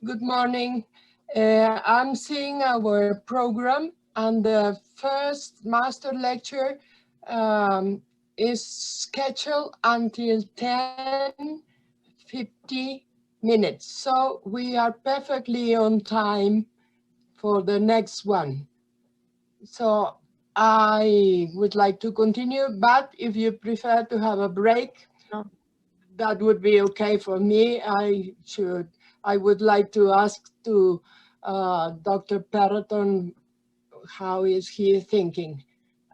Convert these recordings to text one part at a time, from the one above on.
Good morning. I'm seeing our program, and the first master lecture is scheduled until 10:50 minutes. So we are perfectly on time for the next one. So I would like to continue, but if you prefer to have a break, that would be okay for me. I would like to ask to Dr. Perraton, how is he thinking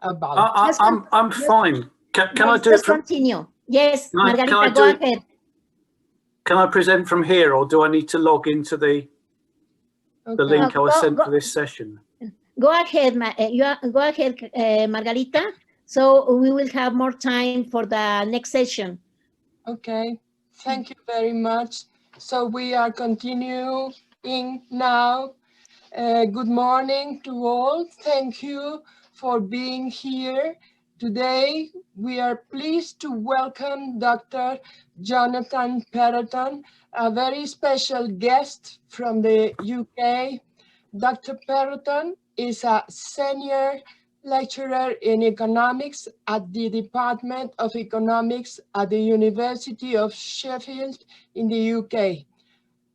about it? I'm fine. Can I do it from... continue. Yes, Margarita, go ahead. Can I present from here, or do I need to log into the link I was sent for this session? Go ahead, Margarita. So we will have more time for the next session. Okay, thank you very much. So we are continuing now. Good morning to all. Thank you for being here. Today, we are pleased to welcome Dr. Jonathan Perraton, a very special guest from the UK. Dr. Perraton is a senior lecturer in economics at the Department of Economics at the University of Sheffield in the UK.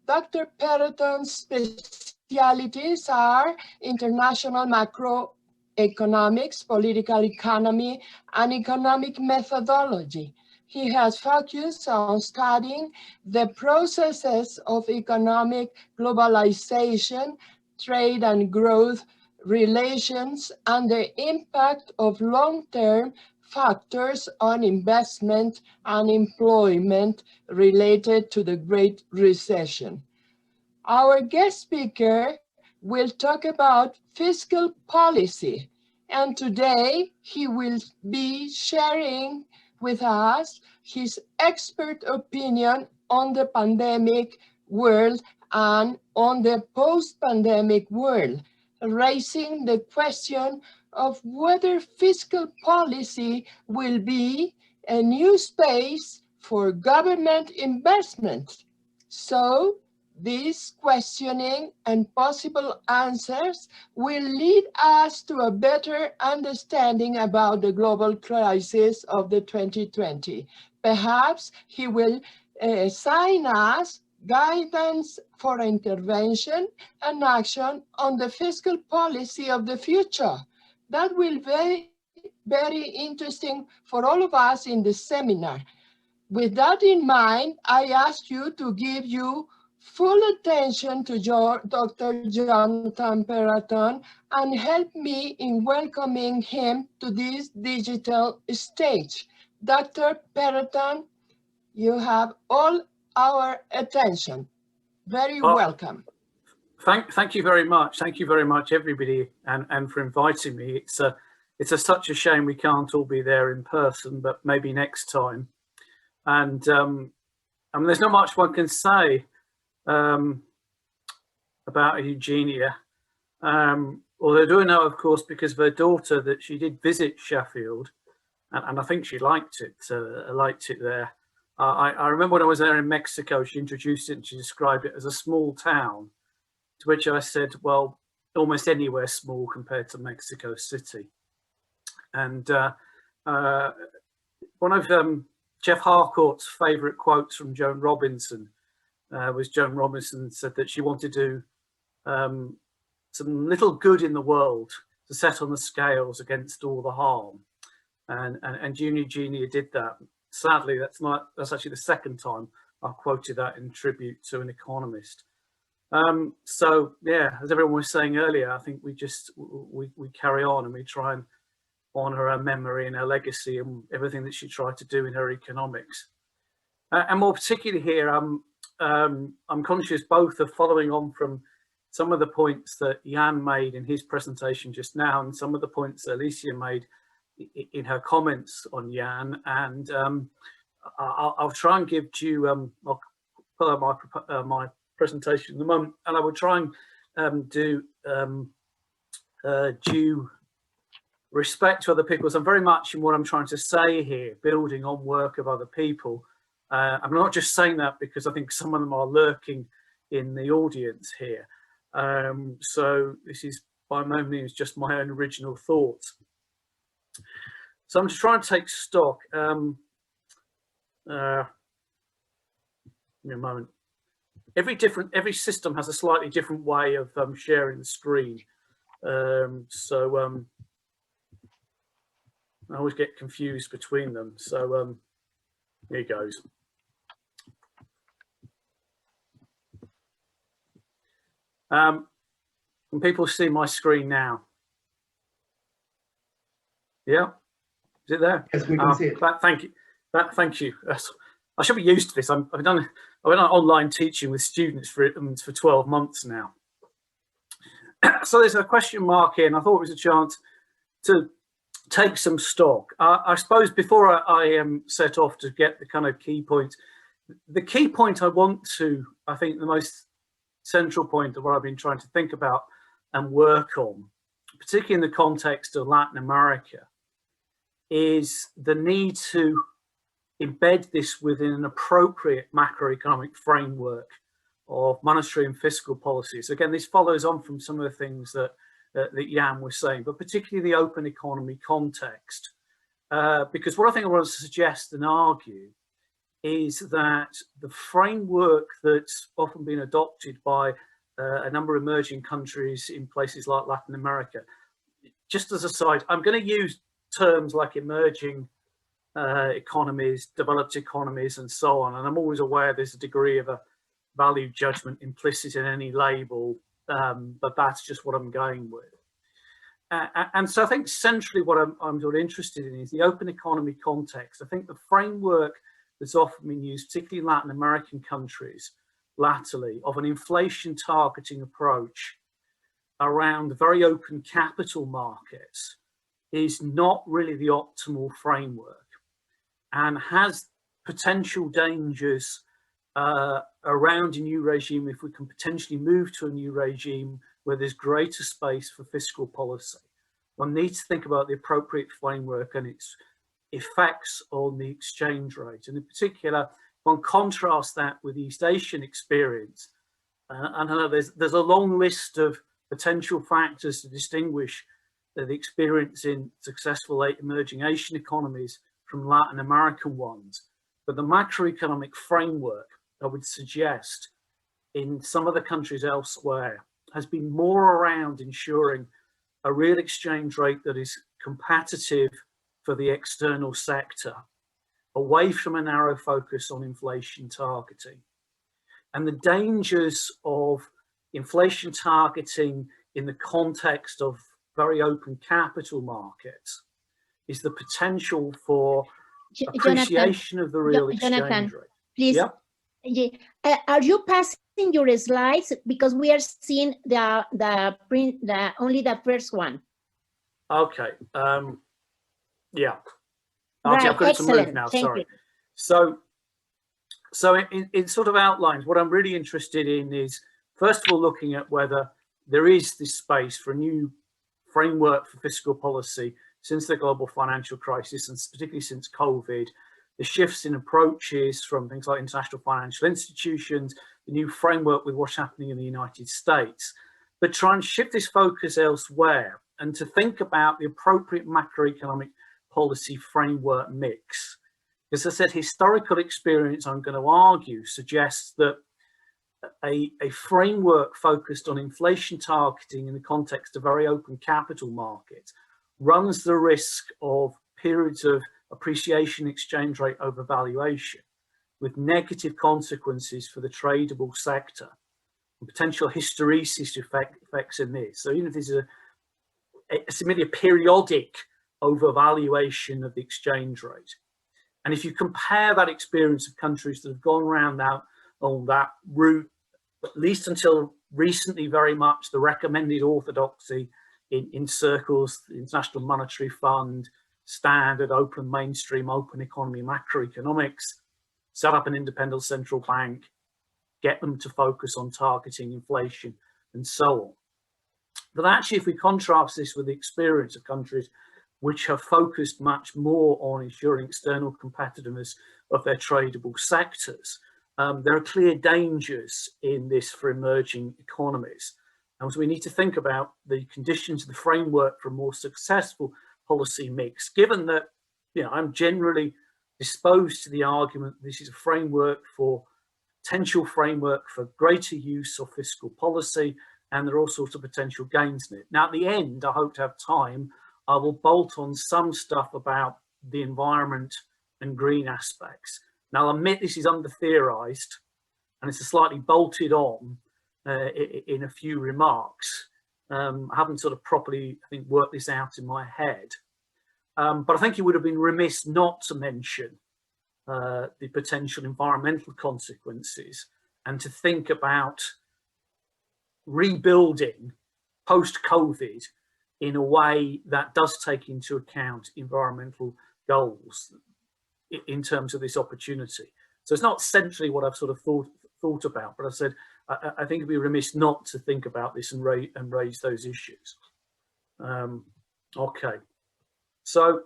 Dr. Perraton's specialities are international macroeconomics, political economy, and economic methodology. He has focused on studying the processes of economic globalization, trade and growth relations, and the impact of long-term factors on investment and employment related to the Great Recession. Our guest speaker will talk about fiscal policy, and today he will be sharing with us his expert opinion on the pandemic world and on the post-pandemic world, raising the question of whether fiscal policy will be a new space for government investment. So this questioning and possible answers will lead us to a better understanding about the global crisis of the 2020. Perhaps he will assign us guidance for intervention and action on the fiscal policy of the future. That will be very interesting for all of us in the seminar. With that in mind, I ask you to give you full attention to Dr. Jonathan Perraton and help me in welcoming him to this digital stage. Dr. Perraton, you have all our attention. Very welcome. Thank you very much. Thank you very much, everybody, and for inviting me. It's such a shame we can't all be there in person, but maybe next time. And I mean, there's not much one can say about Eugenia. Although I do know, of course, because of her daughter, that she did visit Sheffield, and I think she liked it. There. I remember when I was there in Mexico, she introduced it and she described it as a small town, to which I said, well, almost anywhere small compared to Mexico City. And one of Jeff Harcourt's favorite quotes from Joan Robinson was Joan Robinson said that she wanted to do some little good in the world to set on the scales against all the harm. And Eugenia did that. Sadly, that's actually the second time I've quoted that in tribute to an economist. So yeah, as everyone was saying earlier, I think we carry on and we try and honour her memory and her legacy and everything that she tried to do in her economics. And more particularly here, I'm conscious both of following on from some of the points that Jan made in his presentation just now, and some of the points that Alicia made in her comments on Jan, and I'll try and give due. I'll pull out my presentation in a moment, and I will try and do due respect to other people. So I'm very much in what I'm trying to say here, building on work of other people. I'm not just saying that because I think some of them are lurking in the audience here. So this is by no means just my own original thoughts. So I'm just trying to take stock. Give me a moment. Every system has a slightly different way of sharing the screen. I always get confused between them. So here goes. Can people see my screen now? Yeah, is it there? Yes, we can see it. Thank you. Thank you. I should be used to this. I've been on online teaching with students for 12 months now. So there's a question mark here, and I thought it was a chance to take some stock. I suppose before I set off to get the kind of key points, the key point I think the most central point of what I've been trying to think about and work on, particularly in the context of Latin America, is the need to embed this within an appropriate macroeconomic framework of monetary and fiscal policies. Again, this follows on from some of the things that Jan was saying, but particularly the open economy context. Because what I think I want to suggest and argue is that the framework that's often been adopted by a number of emerging countries in places like Latin America, just as a side, I'm going to use terms like emerging economies, developed economies, and so on. And I'm always aware there's a degree of a value judgment implicit in any label, but that's just what I'm going with. And so I think centrally what I'm sort of interested in is the open economy context. I think the framework that's often been used, particularly in Latin American countries, latterly, of an inflation targeting approach around very open capital markets is not really the optimal framework and has potential dangers around a new regime if we can potentially move to a new regime where there's greater space for fiscal policy. One needs to think about the appropriate framework and its effects on the exchange rate. And in particular, one contrasts that with the East Asian experience. And I know there's a long list of potential factors to distinguish the experience in successful emerging Asian economies from Latin American ones. But the macroeconomic framework, I would suggest, in some of the countries elsewhere, has been more around ensuring a real exchange rate that is competitive for the external sector, away from a narrow focus on inflation targeting. And the dangers of inflation targeting in the context of very open capital markets is the potential for appreciation of the real exchange rate. Please. Yeah? Yeah. Are you passing your slides, because we are seeing only the first one? Okay. Yeah. Right. I've got it to move Excellent. now. Thank Sorry. you. So in sort of outlines, what I'm really interested in is, first of all, looking at whether there is this space for a new framework for fiscal policy since the global financial crisis, and particularly since COVID. The shifts in approaches from things like international financial institutions, the new framework with what's happening in the United States, but try and shift this focus elsewhere and to think about the appropriate macroeconomic policy framework mix. As I said, historical experience, I'm going to argue, suggests that a framework focused on inflation targeting in the context of very open capital markets runs the risk of periods of appreciation exchange rate overvaluation with negative consequences for the tradable sector and potential hysteresis effects in this. So even if there's simply a periodic overvaluation of the exchange rate. And if you compare that experience of countries that have gone around now on that route, at least until recently, very much the recommended orthodoxy in circles, the International Monetary Fund, standard open mainstream open economy macroeconomics, set up an independent central bank, get them to focus on targeting inflation and so on. But actually, if we contrast this with the experience of countries which have focused much more on ensuring external competitiveness of their tradable sectors, there are clear dangers in this for emerging economies. And so we need to think about the conditions of the framework for a more successful policy mix, given that, you know, I'm generally disposed to the argument that this is a potential framework for greater use of fiscal policy, and there are all sorts of potential gains in it. Now, at the end, I hope to have time, I will bolt on some stuff about the environment and green aspects. Now, I'll admit this is under-theorized, and it's slightly bolted on in a few remarks. I haven't sort of properly, I think, worked this out in my head. But I think it would have been remiss not to mention the potential environmental consequences and to think about rebuilding post-COVID in a way that does take into account environmental goals in terms of this opportunity. So it's not centrally what I've sort of thought about, but I said I think it'd be remiss not to think about this and raise those issues. Okay, so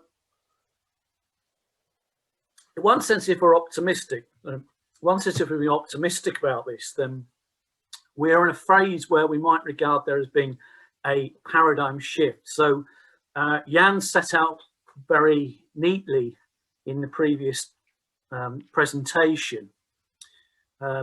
in one sense, if we're optimistic, if we're optimistic about this, then we're in a phase where we might regard there as being a paradigm shift. So Jan set out very neatly in the previous presentation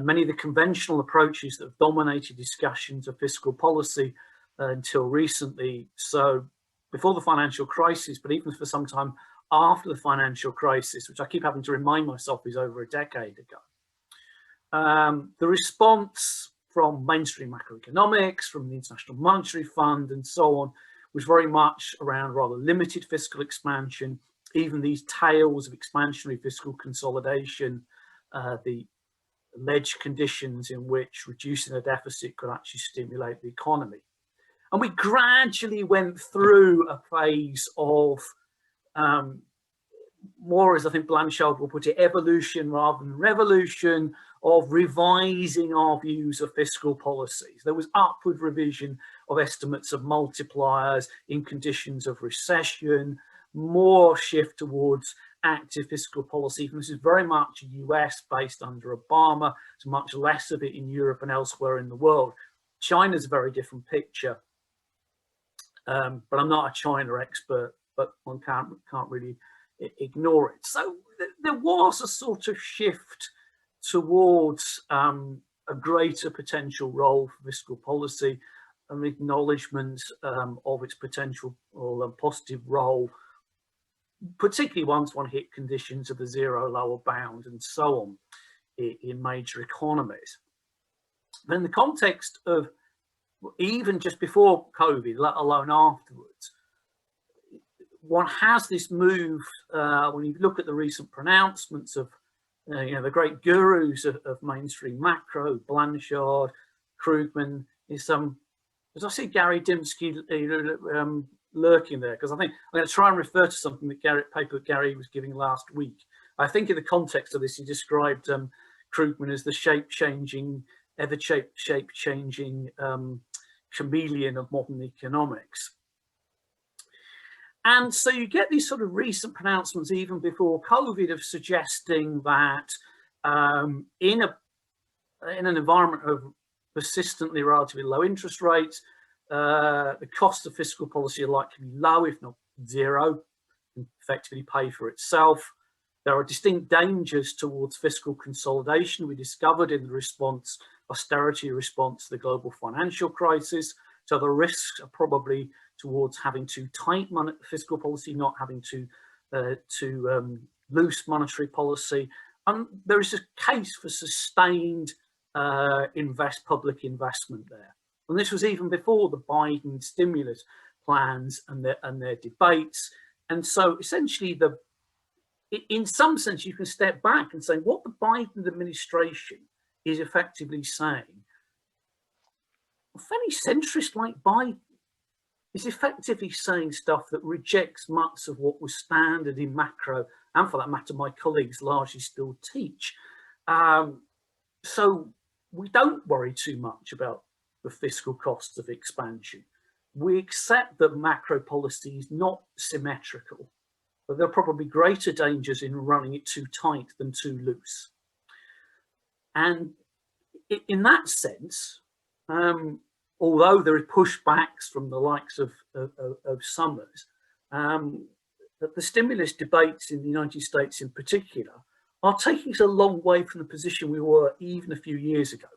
many of the conventional approaches that have dominated discussions of fiscal policy until recently. So before the financial crisis, but even for some time after the financial crisis, which I keep having to remind myself is over a decade ago. The response from mainstream macroeconomics, from the International Monetary Fund and so on, was very much around rather limited fiscal expansion, even these tales of expansionary fiscal consolidation, the alleged conditions in which reducing the deficit could actually stimulate the economy. And we gradually went through a phase of more, as I think Blanchard will put it, evolution rather than revolution, of revising our views of fiscal policies. There was upward revision of estimates of multipliers in conditions of recession, more shift towards active fiscal policy. And this is very much US based under Obama, so much less of it in Europe and elsewhere in the world. China's a very different picture, but I'm not a China expert, but one can't really ignore it. So there was a sort of shift towards a greater potential role for fiscal policy, an acknowledgement of its potential or positive role, particularly once one hit conditions of the zero lower bound and so on in major economies. But in the context of even just before COVID, let alone afterwards, one has this move, when you look at the recent pronouncements of the great gurus of mainstream macro, Blanchard, Krugman, is as I see Gary Dimsky lurking there, because I think I'm going to try and refer to something that Gary was giving last week. I think in the context of this, he described Krugman as the shape-changing, shape-changing chameleon of modern economics. And so you get these sort of recent pronouncements even before COVID of suggesting that in an environment of persistently relatively low interest rates, the cost of fiscal policy are likely to be low, if not zero, and effectively pay for itself. There are distinct dangers towards fiscal consolidation we discovered in the austerity response to the global financial crisis. So the risks are probably towards having too tight fiscal policy, not having too loose monetary policy. There is a case for sustained public investment there. And this was even before the Biden stimulus plans and their debates. And so essentially, in some sense, you can step back and say what the Biden administration is effectively saying. A fairly centrist like Biden is effectively saying stuff that rejects much of what was standard in macro, and for that matter, my colleagues largely still teach. So we don't worry too much about the fiscal costs of expansion. We accept that macro policy is not symmetrical, but there are probably greater dangers in running it too tight than too loose. And in that sense, although there are pushbacks from the likes of Summers, that the stimulus debates in the United States in particular are taking us a long way from the position we were even a few years ago.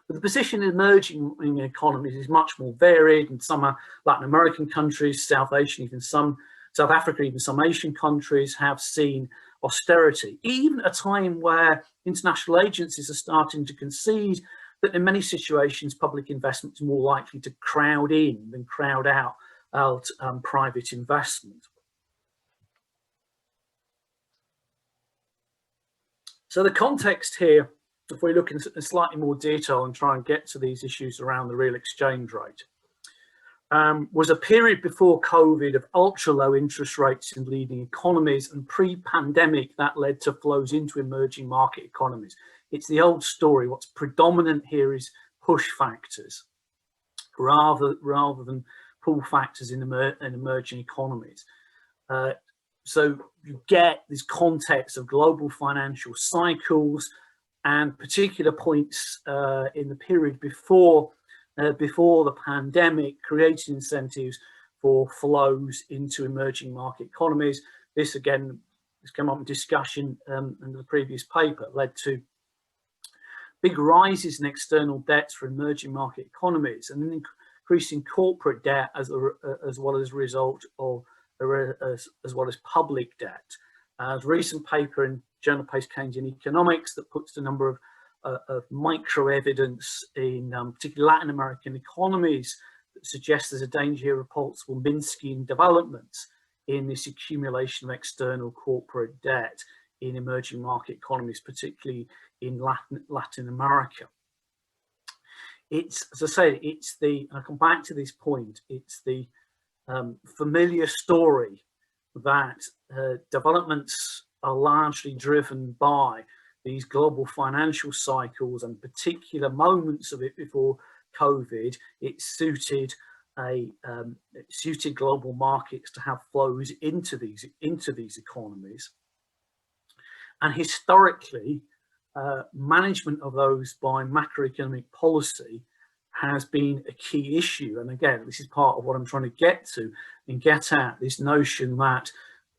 But the position in emerging economies is much more varied, and some Latin American countries, South Asian, even some South Africa, even some Asian countries have seen austerity, even at a time where international agencies are starting to concede that in many situations public investment is more likely to crowd in than crowd out private investment. So the context here, if we look in slightly more detail and try and get to these issues around the real exchange rate, was a period before COVID of ultra low interest rates in leading economies, and pre-pandemic that led to flows into emerging market economies. It's the old story. What's predominant here is push factors rather than pull factors in emerging economies. So you get this context of global financial cycles and particular points in the period before the pandemic, creating incentives for flows into emerging market economies. This again has come up in discussion in the previous paper, led to big rises in external debts for emerging market economies and an increasing corporate debt as well as a result of as well as public debt. A recent paper in Journal Post Keynesian Economics that puts the number of micro evidence in particularly Latin American economies that suggests there's a danger here of possible Minskian developments in this accumulation of external corporate debt in emerging market economies, particularly in Latin America. It's, as I say, it's the, I'll come back to this point, it's the familiar story that developments are largely driven by these global financial cycles and particular moments of it before COVID. It suited global markets to have flows into these economies, and historically management of those by macroeconomic policy has been a key issue. And again, this is part of what I'm trying to get to and get at, this notion that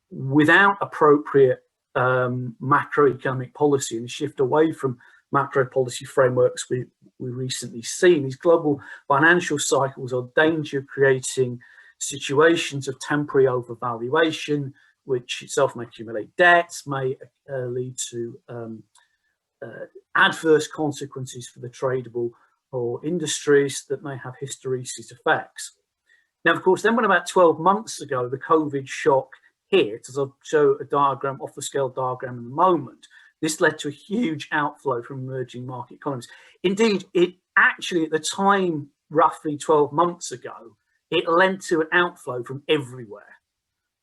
without appropriate macroeconomic policy and shift away from macro policy frameworks we've recently seen, these global financial cycles are danger of creating situations of temporary overvaluation, which itself may accumulate debts, may lead to adverse consequences for the tradable or industries that may have hysteresis effects. Now, of course, then when about 12 months ago, the COVID shock hit, as I'll show a diagram, off the scale diagram in a moment, this led to a huge outflow from emerging market economies. Indeed, it actually, at the time, roughly 12 months ago, it led to an outflow from everywhere.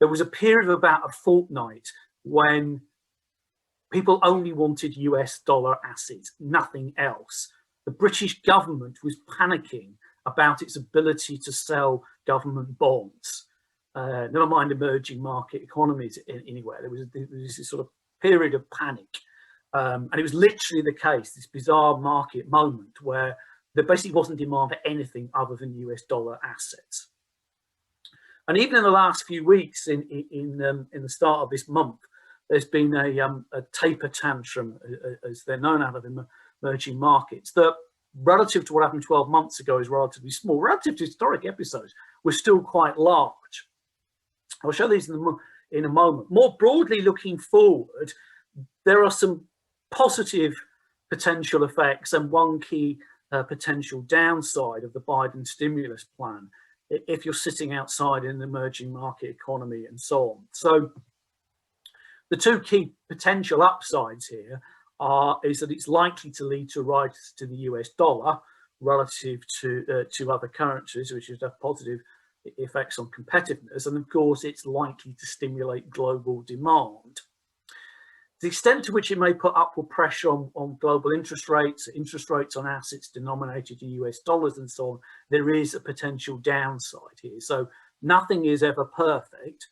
There was a period of about a fortnight when people only wanted US dollar assets, nothing else. The British government was panicking about its ability to sell government bonds. Never mind emerging market economies anywhere. There was this sort of period of panic. And it was literally the case, this bizarre market moment where there basically wasn't demand for anything other than US dollar assets. And even in the last few weeks, in the start of this month, there's been a taper tantrum, as they're known, out of emerging markets, that relative to what happened 12 months ago is relatively small. Relative to historic episodes, we're still quite large. I'll show these in a moment. More broadly looking forward, there are some positive potential effects and one key potential downside of the Biden stimulus plan if you're sitting outside in an emerging market economy and so on. So the two key potential upsides here is that it's likely to lead to a rise to the US dollar relative to other currencies, which would have positive effects on competitiveness. And of course, it's likely to stimulate global demand. The extent to which it may put upward pressure on global interest rates on assets denominated in US dollars and so on, there is a potential downside here. So nothing is ever perfect,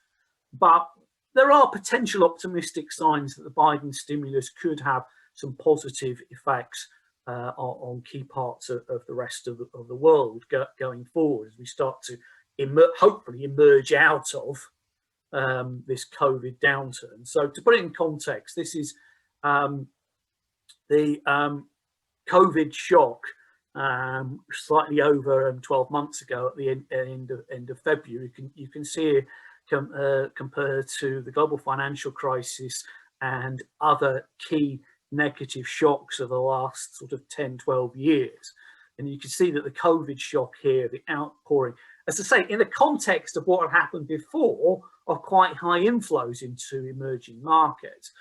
but there are potential optimistic signs that the Biden stimulus could have some positive effects on key parts of the rest of the world going forward as we start to hopefully emerge out of this COVID downturn. So to put it in context, this is the COVID shock slightly over 12 months ago at the end of February. You can see it compared to the global financial crisis and other key negative shocks of the last sort of 10, 12 years. And you can see that the COVID shock here, the outpouring, as I say, in the context of what had happened before, of quite high inflows into emerging markets.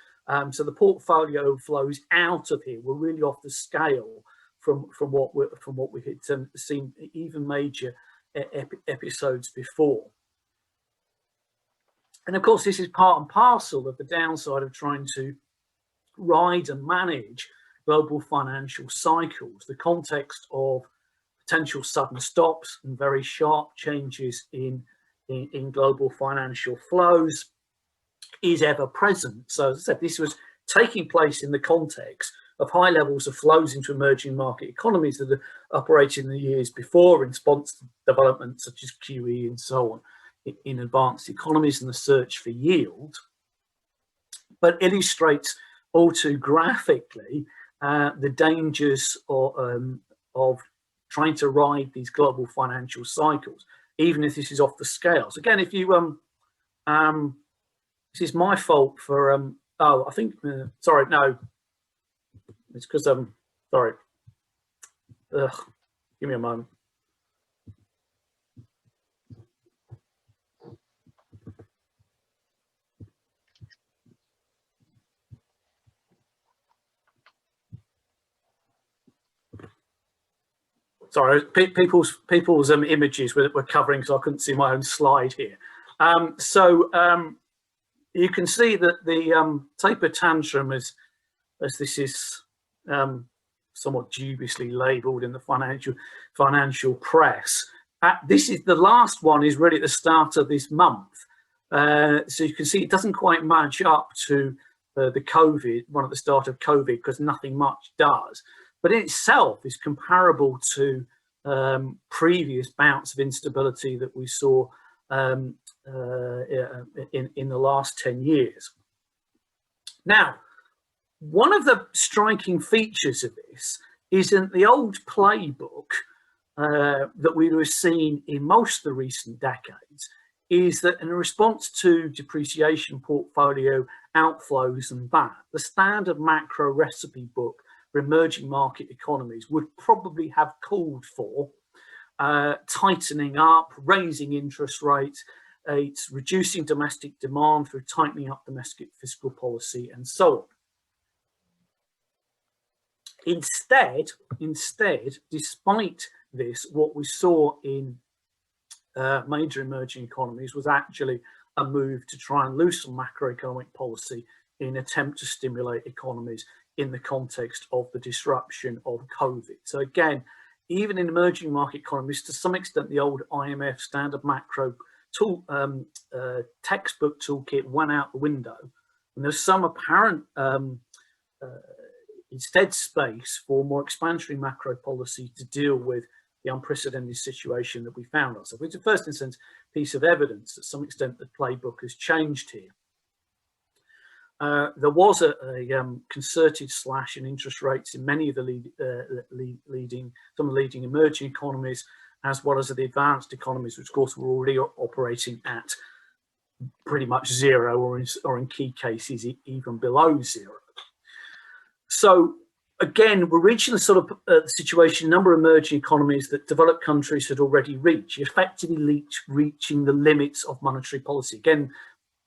So the portfolio flows out of here were really off the scale from what we had seen even major episodes before. And of course, this is part and parcel of the downside of trying to ride and manage global financial cycles, the context of potential sudden stops and very sharp changes in global financial flows is ever present. So as I said, this was taking place in the context of high levels of flows into emerging market economies that are operating in the years before in response to developments such as QE and so on in advanced economies and the search for yield, but illustrates all too graphically the dangers of trying to ride these global financial cycles, even if this is off the scales. Again, if you this is my fault for oh, I think sorry, no, it's because sorry. Give me a moment. Sorry, people's images were covering, so I couldn't see my own slide here. You can see that the taper tantrum, as this is somewhat dubiously labelled in the financial press, this is the last one. Is really at the start of this month, so you can see it doesn't quite match up to the COVID one at the start of COVID because nothing much does. But in itself is comparable to previous bouts of instability that we saw in the last 10 years. Now, one of the striking features of this is in the old playbook that we were seeing in most of the recent decades, is that in response to depreciation, portfolio outflows and that, the standard macro recipe book for emerging market economies would probably have called for tightening up, raising interest rates, it's reducing domestic demand through tightening up domestic fiscal policy and so on. Instead, despite this, what we saw in major emerging economies was actually a move to try and loosen macroeconomic policy in an attempt to stimulate economies in the context of the disruption of COVID. So again, even in emerging market economies, to some extent, the old IMF standard macro tool, textbook toolkit went out the window, and there's some apparent instead space for more expansionary macro policy to deal with the unprecedented situation that we found ourselves. Which is the first instance piece of evidence that to some extent the playbook has changed here. There was a concerted slash in interest rates in many of the leading emerging economies, as well as the advanced economies, which of course were already operating at pretty much zero, or in key cases even below zero. So again, we're reaching a sort of situation, a number of emerging economies that developed countries had already reached, effectively reaching the limits of monetary policy. Again,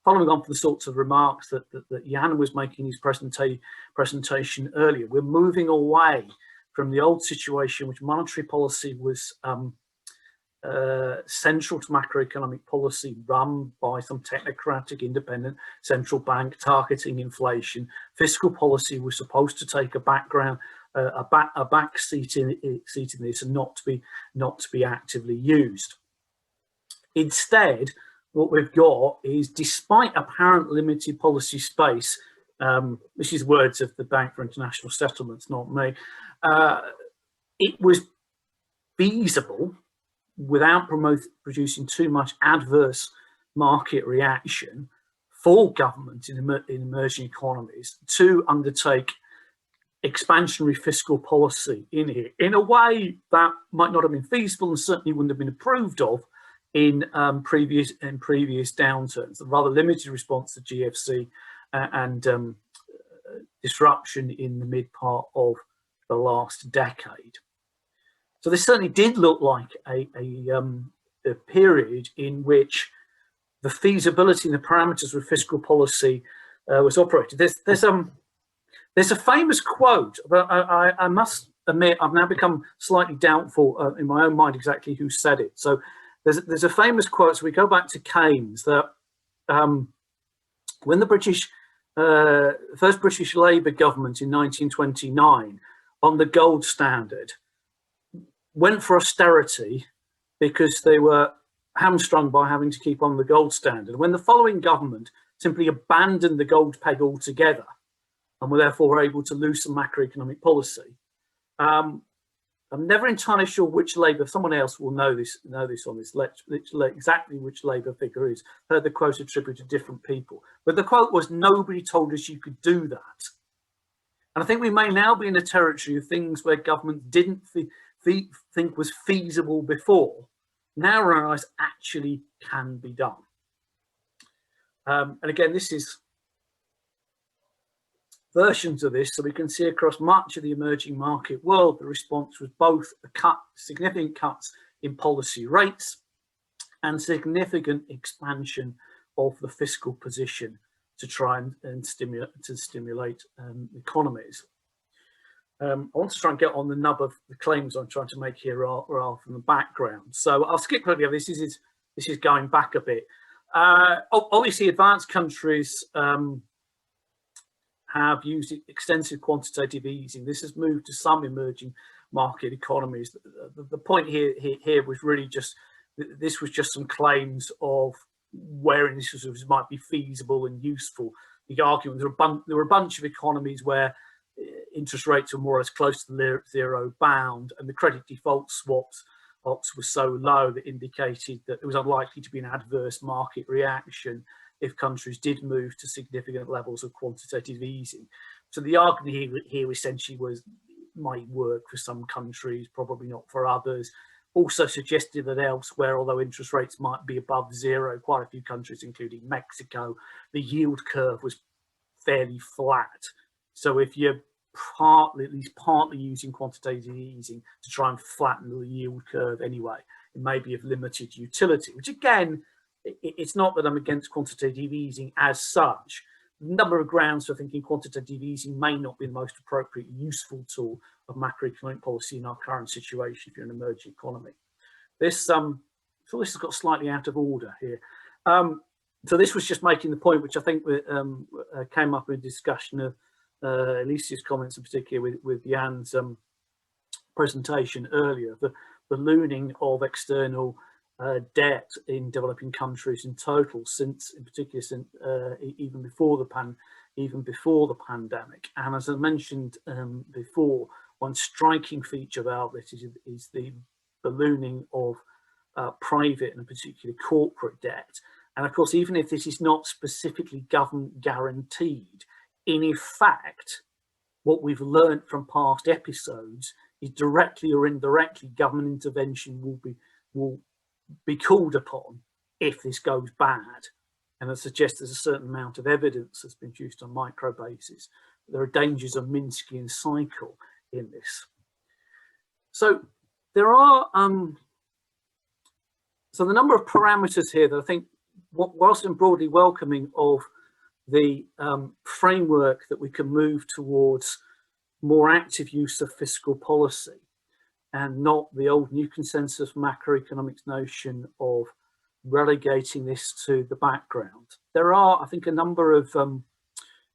following on from the sorts of remarks that Jan was making in his presentation earlier, we're moving away from the old situation, which monetary policy was central to macroeconomic policy, run by some technocratic independent central bank targeting inflation. Fiscal policy was supposed to take a background, a back seat in this, and not to be actively used. Instead, what we've got is, despite apparent limited policy space This is words of the Bank for International Settlements, not me. It was feasible without producing too much adverse market reaction for governments in emerging economies to undertake expansionary fiscal policy in a way that might not have been feasible and certainly wouldn't have been approved of in previous downturns. A rather limited response to GFC and disruption in the mid part of the last decade. So this certainly did look like a period in which the feasibility and the parameters of fiscal policy was operated. There's a famous quote, but I must admit I've now become slightly doubtful in my own mind exactly who said it. So there's a famous quote, so we go back to Keynes, that when the first British Labour government in 1929 on the gold standard went for austerity because they were hamstrung by having to keep on the gold standard. When the following government simply abandoned the gold peg altogether and were therefore able to loosen macroeconomic policy. I'm never entirely sure which Labour, someone else will know this on this lecture, exactly which Labour figure is. Heard the quote attributed to different people. But the quote was, nobody told us you could do that. And I think we may now be in a territory of things where government didn't think was feasible before, now realise actually can be done. And again, this is versions of this, so we can see across much of the emerging market world, the response was both significant cuts in policy rates and significant expansion of the fiscal position to try and stimulate economies. I want to try and get on the nub of the claims I'm trying to make here are from the background. So I'll skip quickly. This is going back a bit. Obviously, advanced countries have used extensive quantitative easing. This has moved to some emerging market economies. The point here was really just, this was just some claims of where initiatives might be feasible and useful. The argument, there were a bunch of economies where interest rates were more or less close to the zero bound, and the credit default swaps were so low that indicated that there was unlikely to be an adverse market reaction if countries did move to significant levels of quantitative easing. So the argument here essentially was, might work for some countries, probably not for others. Also suggested that elsewhere, although interest rates might be above zero, quite a few countries, including Mexico, the yield curve was fairly flat. So if you're at least partly using quantitative easing to try and flatten the yield curve anyway, it may be of limited utility, which again, it's not that I'm against quantitative easing as such. A number of grounds for thinking quantitative easing may not be the most appropriate, useful tool of macroeconomic policy in our current situation if you're an emerging economy. This has got slightly out of order here. So this was just making the point, which I think came up in a discussion of Alicia's comments, in particular with Jan's presentation earlier, the ballooning of external debt in developing countries in total, in particular since even before the pandemic. And as I mentioned before, one striking feature about this is the ballooning of private and particularly corporate debt. And of course, even if this is not specifically government guaranteed, in effect, what we've learned from past episodes is directly or indirectly government intervention will be called upon if this goes bad. And I suggest there's a certain amount of evidence that's been produced on micro basis. There are dangers of Minsky's cycle in this. So there are so the number of parameters here that I think, whilst I'm broadly welcoming of the framework that we can move towards more active use of fiscal policy, and not the old new consensus macroeconomics notion of relegating this to the background. There are, I think, a number of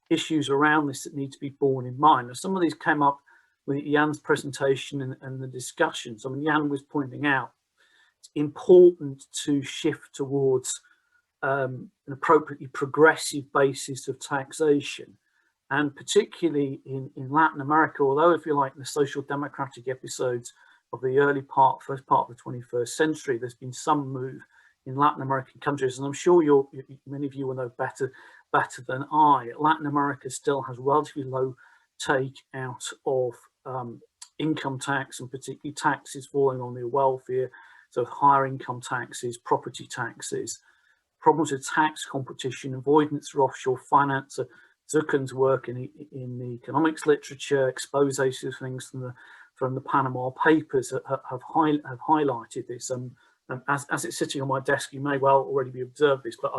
issues around this that need to be borne in mind. Now, some of these came up with Jan's presentation and the discussions. I mean, Jan was pointing out it's important to shift towards an appropriately progressive basis of taxation and particularly in Latin America, although if you like in the social democratic episodes of the first part of the 21st century, there's been some move in Latin American countries, and I'm sure many of you will know better than I. Latin America still has relatively low take out of income tax, and particularly taxes falling on their welfare, so higher income taxes, property taxes, problems with tax competition, avoidance through offshore finance. Zucker's work in the economics literature, exposés of things from the Panama Papers have highlighted this. As it's sitting on my desk, you may well already be observed this, but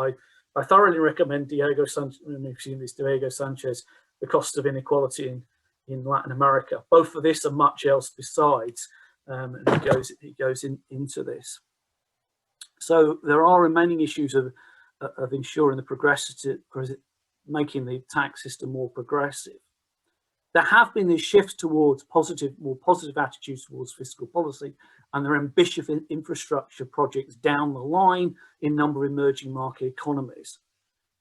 I thoroughly recommend Diego Sanchez, The Cost of Inequality in Latin America. Both for this and much else besides, and he goes into this. So there are remaining issues of ensuring the making the tax system more progressive. There have been these shifts towards more positive attitudes towards fiscal policy, and there are ambitious infrastructure projects down the line in a number of emerging market economies.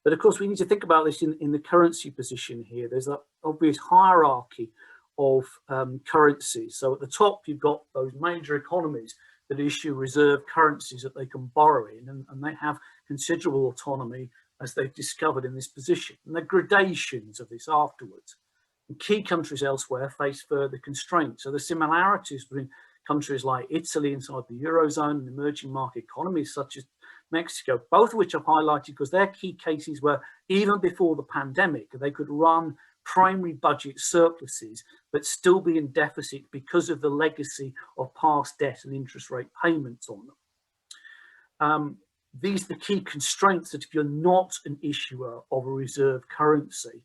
But of course, we need to think about this in the currency position here. There's an obvious hierarchy of currencies. So at the top, you've got those major economies that issue reserve currencies that they can borrow in, and they have considerable autonomy as they've discovered in this position. And the gradations of this afterwards. And key countries elsewhere face further constraints. So the similarities between countries like Italy inside the Eurozone and emerging market economies such as Mexico, both of which I've highlighted because they're key cases where even before the pandemic, they could run primary budget surpluses, but still be in deficit because of the legacy of past debt and interest rate payments on them. These are the key constraints that if you're not an issuer of a reserve currency,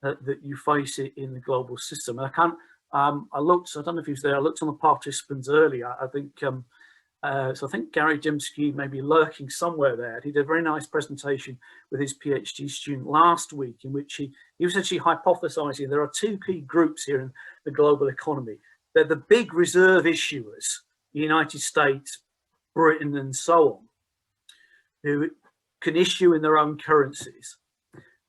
that you face it in the global system. And I looked, I don't know if he was there, I looked on the participants earlier. I think, so I think Gary Dimsky may be lurking somewhere there. He did a very nice presentation with his PhD student last week in which he was actually hypothesizing there are two key groups here in the global economy. They're the big reserve issuers, the United States, Britain, and so on, who can issue in their own currencies.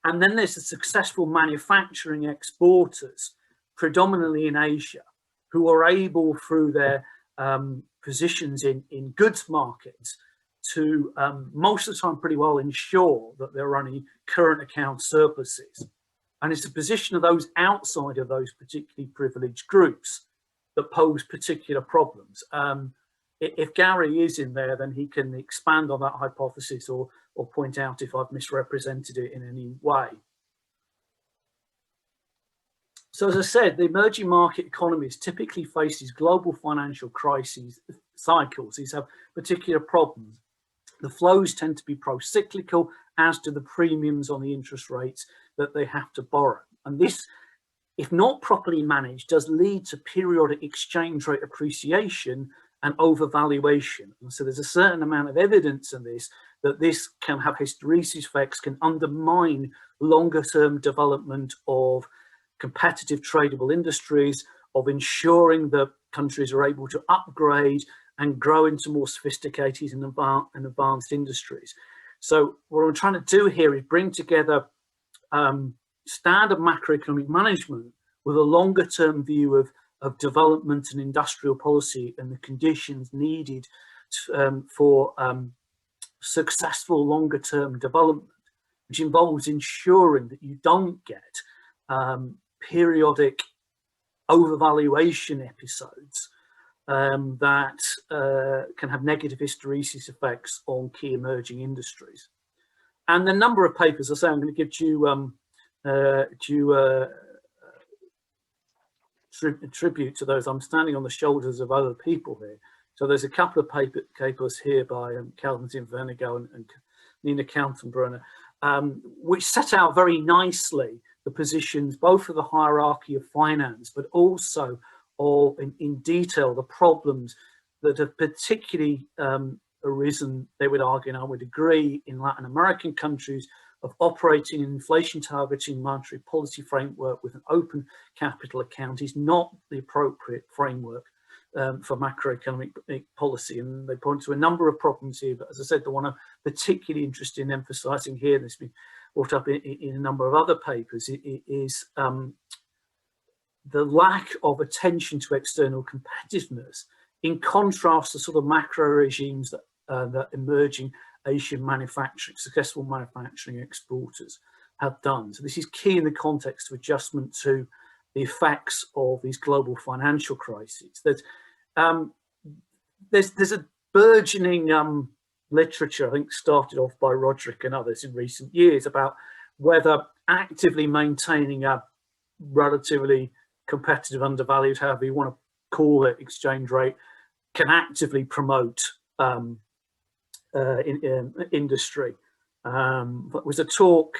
And then there's the successful manufacturing exporters, predominantly in Asia, who are able through their positions in goods markets to most of the time pretty well ensure that they're running current account surpluses. And it's the position of those outside of those particularly privileged groups that pose particular problems. If Gary is in there, then he can expand on that hypothesis or point out if I've misrepresented it in any way. So as I said, the emerging market economies typically face these global financial crises cycles. These have particular problems. The flows tend to be pro-cyclical, as do the premiums on the interest rates that they have to borrow. And this, if not properly managed, does lead to periodic exchange rate appreciation and overvaluation. And so there's a certain amount of evidence in this that this can have hysteresis effects, can undermine longer term development of competitive tradable industries, of ensuring that countries are able to upgrade and grow into more sophisticated and advanced industries. So what I'm trying to do here is bring together standard macroeconomic management with a longer term view of development and industrial policy and the conditions needed for successful longer term development, which involves ensuring that you don't get periodic overvaluation episodes that can have negative hysteresis effects on key emerging industries. And the number of papers, I say, I'm going to give you tribute to those. I'm standing on the shoulders of other people here. So there's a couple of papers here by Calvin Vernigo and Nina Kaltenbrunner, which set out very nicely the positions, both of the hierarchy of finance, but also in detail the problems that have particularly arisen, they would argue, and I would agree, in Latin American countries, of operating an inflation targeting monetary policy framework with an open capital account is not the appropriate framework for macroeconomic policy. And they point to a number of problems here, but as I said, the one I'm particularly interested in emphasizing here, and it's been brought up in a number of other papers, is the lack of attention to external competitiveness, in contrast to sort of macro regimes that emerging Asian successful manufacturing exporters have done. So this is key in the context of adjustment to the effects of these global financial crises. There's a burgeoning literature, I think started off by Roderick and others in recent years, about whether actively maintaining a relatively competitive, undervalued, however you want to call it, exchange rate can actively promote industry. But was a talk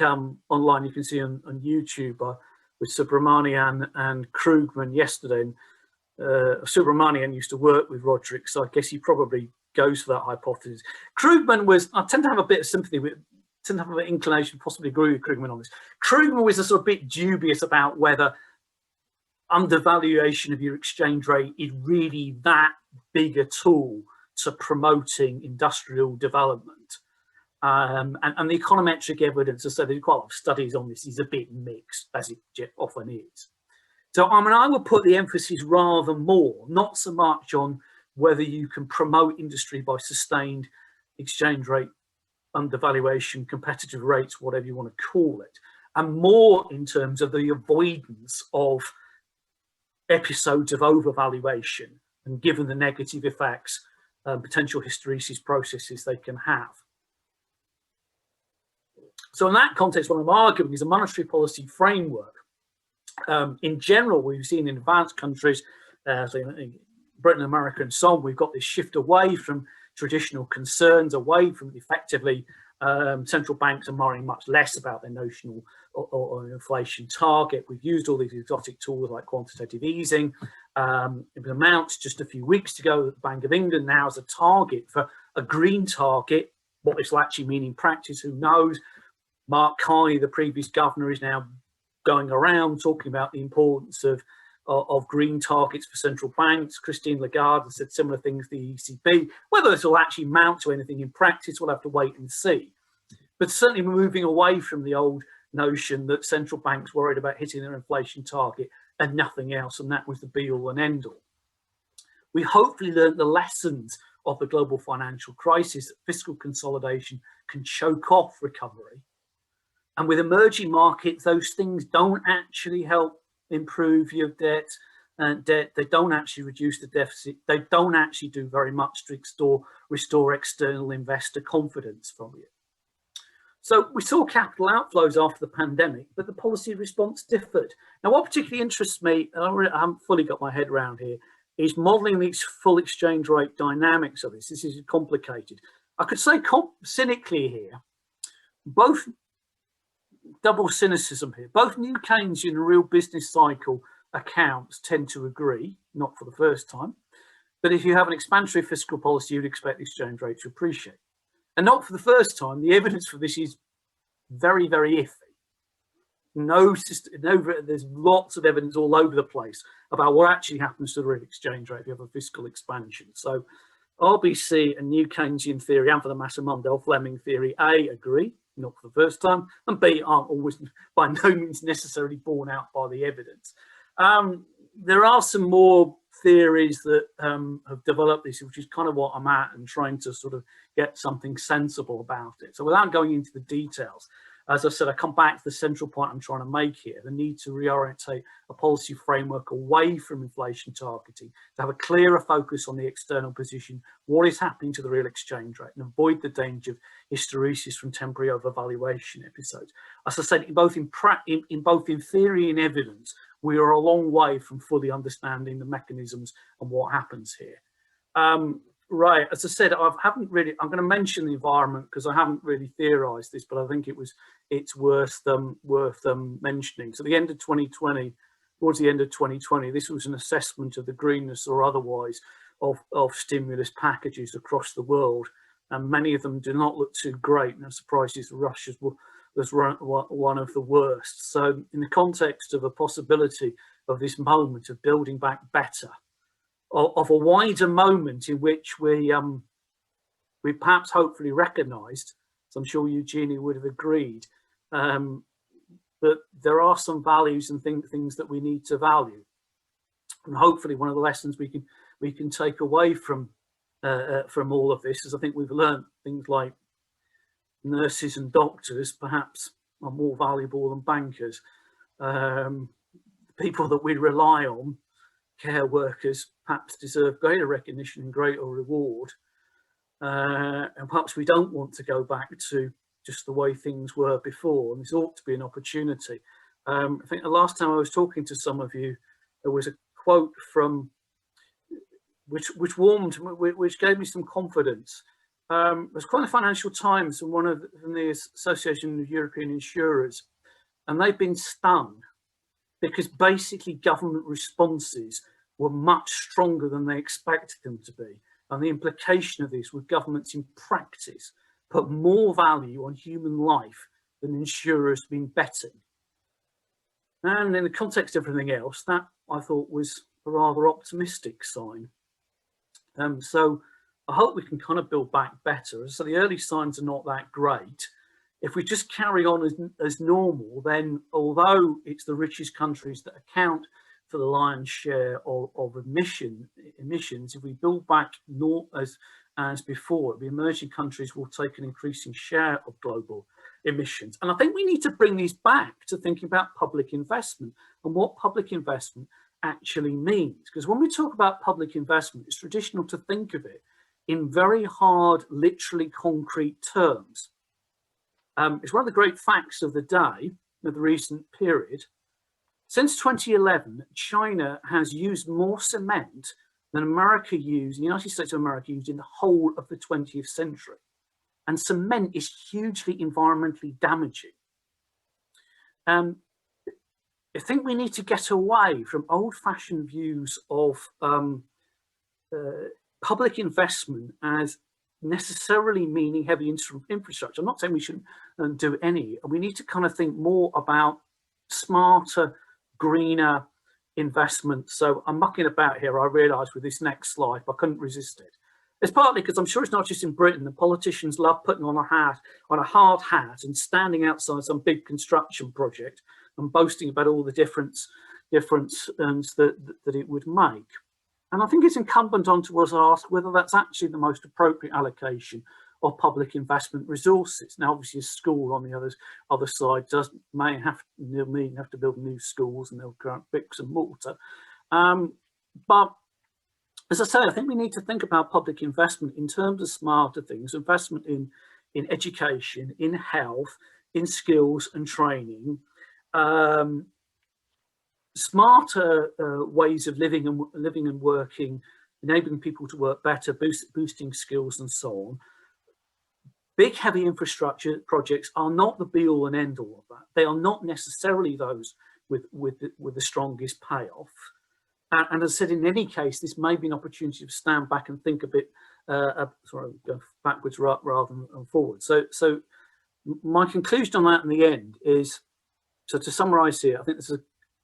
online you can see on YouTube with Subramanian and Krugman yesterday. And, Subramanian used to work with Roderick, so I guess he probably goes for that hypothesis. Krugman was, I tend to have a bit of sympathy with, tend to have an inclination, possibly agree with Krugman on this. Krugman was a sort of bit dubious about whether undervaluation of your exchange rate is really that big a tool to promoting industrial development. And the econometric evidence, as I said, there's quite a lot of studies on this, is a bit mixed, as it often is. So I mean, I would put the emphasis rather more, not so much on whether you can promote industry by sustained exchange rate undervaluation, competitive rates, whatever you want to call it, and more in terms of the avoidance of episodes of overvaluation, and given the negative effects, potential hysteresis processes they can have. So in that context, what I'm arguing is a monetary policy framework. In general, we've seen in advanced countries, so in Britain, America, and so on, we've got this shift away from traditional concerns, away from effectively central banks are worrying much less about their notional or inflation target. We've used all these exotic tools like quantitative easing. It was announced just a few weeks ago that the Bank of England now has a target for a green target. What this will actually mean in practice, who knows? Mark Carney, the previous governor, is now going around talking about the importance of green targets for central banks. Christine Lagarde has said similar things to the ECB. Whether this will actually mount to anything in practice, we'll have to wait and see. But certainly we're moving away from the old notion that central banks worried about hitting their inflation target and nothing else, and that was the be-all and end-all. We hopefully learned the lessons of the global financial crisis, that fiscal consolidation can choke off recovery. And with emerging markets, those things don't actually help improve your debt, they don't actually reduce the deficit, they don't actually do very much to restore external investor confidence from you. So we saw capital outflows after the pandemic, but the policy response differed. Now, what particularly interests me, and I haven't fully got my head around here, is modelling these full exchange rate dynamics of this. This is complicated. I could say cynically here, both double cynicism here. Both new Keynesian and real business cycle accounts tend to agree, not for the first time, that if you have an expansionary fiscal policy, you'd expect the exchange rate to appreciate. And not for the first time, the evidence for this is very, very iffy. There's lots of evidence all over the place about what actually happens to the real exchange rate if you have a fiscal expansion. So RBC and new Keynesian theory, and for the matter Mundell-Fleming theory, A, agree, not for the first time, and B, aren't always by no means necessarily borne out by the evidence. There are some more theories that have developed this, which is kind of what I'm at, and trying to sort of get something sensible about it. So without going into the details, as I said, I come back to the central point I'm trying to make here, the need to reorientate a policy framework away from inflation targeting, to have a clearer focus on the external position, what is happening to the real exchange rate, and avoid the danger of hysteresis from temporary overvaluation episodes. As I said, both in theory and evidence, we are a long way from fully understanding the mechanisms and what happens here. Right, as I said, I'm going to mention the environment because I haven't really theorized this, but I think it's worth mentioning. So the end of 2020, towards the end of 2020, this was an assessment of the greenness or otherwise of stimulus packages across the world, and many of them do not look too great. No surprises, Russia's was one of the worst. So in the context of a possibility of this moment of building back better, of a wider moment in which we perhaps hopefully recognised, as I'm sure Eugenia would have agreed, but there are some values and things that we need to value. And hopefully one of the lessons we can take away from all of this is I think we've learned things like nurses and doctors perhaps are more valuable than bankers. People that we rely on, care workers, perhaps deserve greater recognition and greater reward. And perhaps we don't want to go back to just the way things were before, and this ought to be an opportunity. I think the last time I was talking to some of you, there was a quote from which warmed, which gave me some confidence. It was quite a Financial Times from from the Association of European Insurers, and they've been stung because basically government responses were much stronger than they expected them to be. And the implication of this was governments in practice put more value on human life than insurers been betting. And in the context of everything else, that I thought was a rather optimistic sign. So I hope we can kind of build back better. So the early signs are not that great. If we just carry on as normal, then although it's the richest countries that account for the lion's share of emissions, if we build back as before, the emerging countries will take an increasing share of global emissions. And I think we need to bring these back to thinking about public investment and what public investment actually means. Because when we talk about public investment, it's traditional to think of it in very hard, literally concrete terms. It's one of the great facts of the day, of the recent period. Since 2011, China has used more cement than America used, the United States of America used in the whole of the 20th century. And cement is hugely environmentally damaging. I think we need to get away from old-fashioned views of public investment as necessarily meaning heavy infrastructure. I'm not saying we shouldn't do any. We need to kind of think more about smarter, greener investment. So I'm mucking about here, I realise, with this next slide, but I couldn't resist it. It's partly because I'm sure it's not just in Britain. The politicians love putting on a hard hat and standing outside some big construction project and boasting about all the difference that it would make. And I think it's incumbent on to us to ask whether that's actually the most appropriate allocation of public investment resources. Now, obviously, a school on the other side may have to build new schools and they'll grant bricks and mortar. But as I say, I think we need to think about public investment in terms of smarter things, investment in education, in health, in skills and training, smarter ways of living and working, enabling people to work better, boosting skills and so on. Big, heavy infrastructure projects are not the be-all and end-all of that. They are not necessarily those with the strongest payoff. And as I said, in any case, this may be an opportunity to stand back and think a bit, go backwards rather than forward. So my conclusion on that in the end is, so to summarise here, I think there's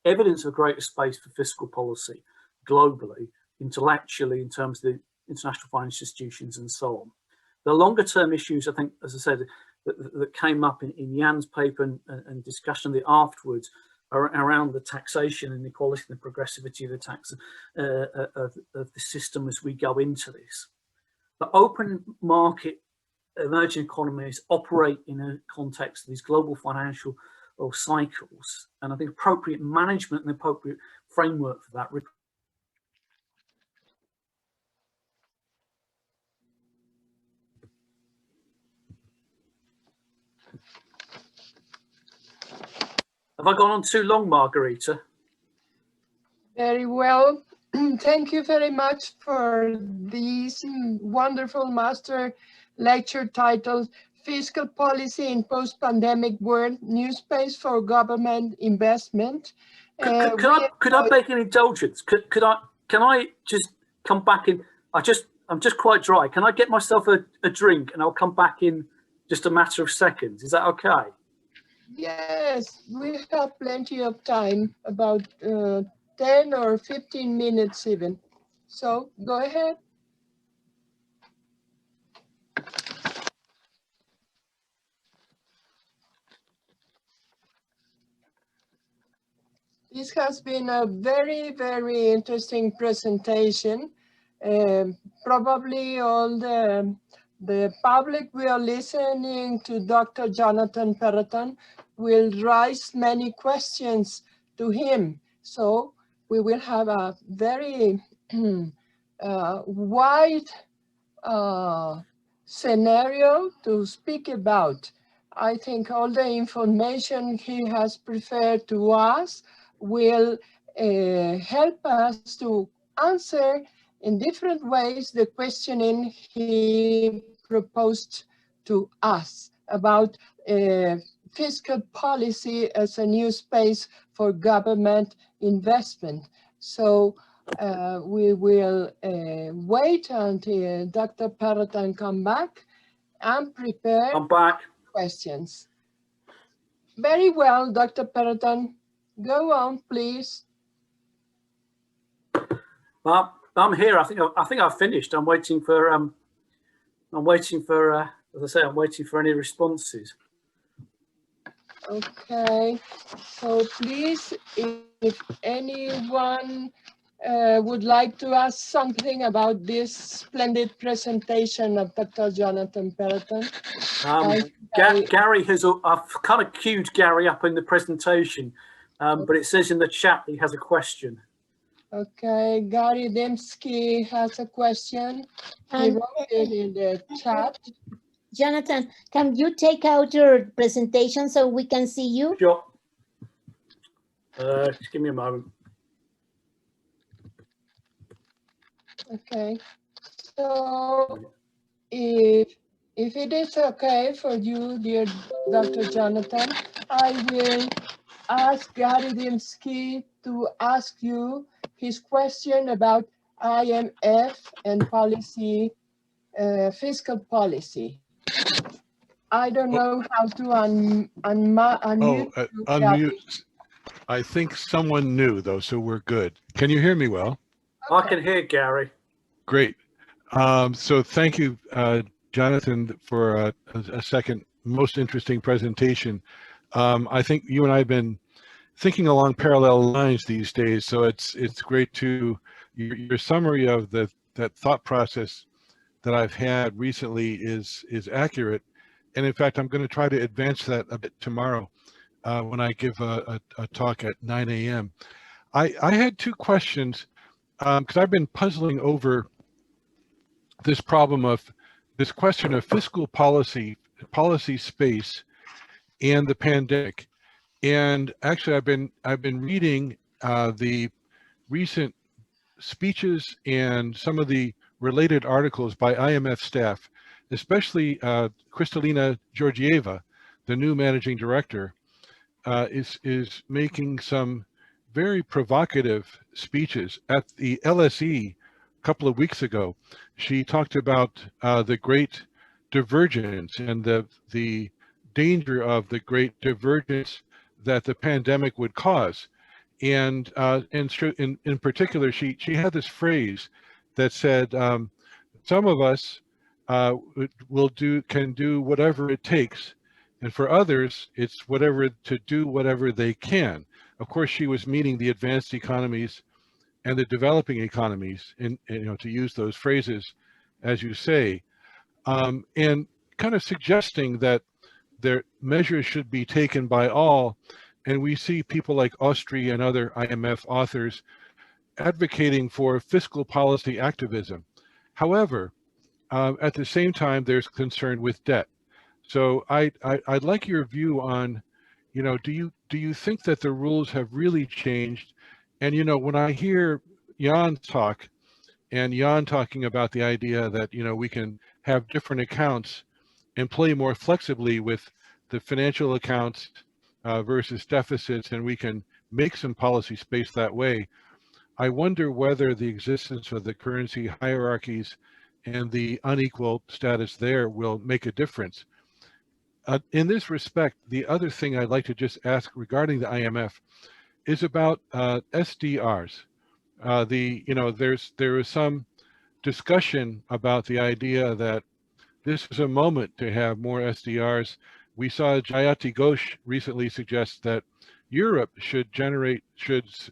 evidence of greater space for fiscal policy globally, intellectually, in terms of the international financial institutions and so on. The longer term issues, I think, as I said, that came up in Jan's paper and discussion afterwards around the taxation and equality and the progressivity of the tax of the system as we go into this. The open market emerging economies operate in a context of these global financial cycles, and I think appropriate management and appropriate framework for that. Have I gone on too long, Margarita? Very well. Thank you very much for this wonderful master lecture titled Fiscal Policy in Post-Pandemic World, New Space for Government Investment. Could I beg an indulgence? Can I just come back in? I'm just quite dry. Can I get myself a drink and I'll come back in just a matter of seconds? Is that okay? Yes, we have plenty of time, about 10 or 15 minutes even. So go ahead. This has been a very, very interesting presentation. Probably all the public we are listening to Dr. Jonathan Perraton will raise many questions to him. So we will have a very wide scenario to speak about. I think all the information he has prepared to us will help us to answer in different ways the questioning he proposed to us about fiscal policy as a new space for government investment. So we will wait until Dr. Perraton come back and prepare questions. Very well, Dr. Perraton. Go on, please. I'm here. I think I've finished. I'm waiting for as I say, I'm waiting for any responses. Okay. So please, if anyone would like to ask something about this splendid presentation of Dr. Jonathan Perraton. Gary has, I've kind of queued Gary up in the presentation, but it says in the chat he has a question. Okay, Gary Dembski has a question. He wrote it in the chat. Jonathan, can you take out your presentation so we can see you? Sure. Just give me a moment. Okay, so if it is okay for you, dear Dr. Jonathan, I will ask Gary Dembski to ask you his question about IMF and policy, fiscal policy. I don't know how to unmute. Unmute. I think someone knew though, so we're good. Can you hear me well? Okay. I can hear Gary. Great. So thank you, Jonathan, for a second most interesting presentation. I think you and I have been thinking along parallel lines these days, so it's great to your summary of that thought process that I've had recently is accurate, and in fact I'm going to try to advance that a bit tomorrow when I give a talk at 9 a.m. I had two questions because I've been puzzling over this problem of this question of fiscal policy space and the pandemic. And actually I've been reading the recent speeches and some of the related articles by IMF staff, especially Kristalina Georgieva, the new managing director, is making some very provocative speeches at the LSE a couple of weeks ago. She talked about the great divergence and the danger of the great divergence that the pandemic would cause. And in particular, she had this phrase that said, some of us can do whatever it takes, and for others, it's to do whatever they can. Of course, she was meaning the advanced economies and the developing economies, and to use those phrases, as you say, and kind of suggesting that their measures should be taken by all. And we see people like Austria and other IMF authors advocating for fiscal policy activism. However, at the same time, there's concern with debt. So I'd like your view on, do you think that the rules have really changed? And when I hear Jan talk, and Jan talking about the idea that we can have different accounts and play more flexibly with the financial accounts versus deficits, and we can make some policy space that way, I wonder whether the existence of the currency hierarchies and the unequal status there will make a difference. In this respect, the other thing I'd like to just ask regarding the IMF is about SDRs. There is some discussion about the idea that this is a moment to have more SDRs. We saw Jayati Ghosh recently suggest that Europe should donate its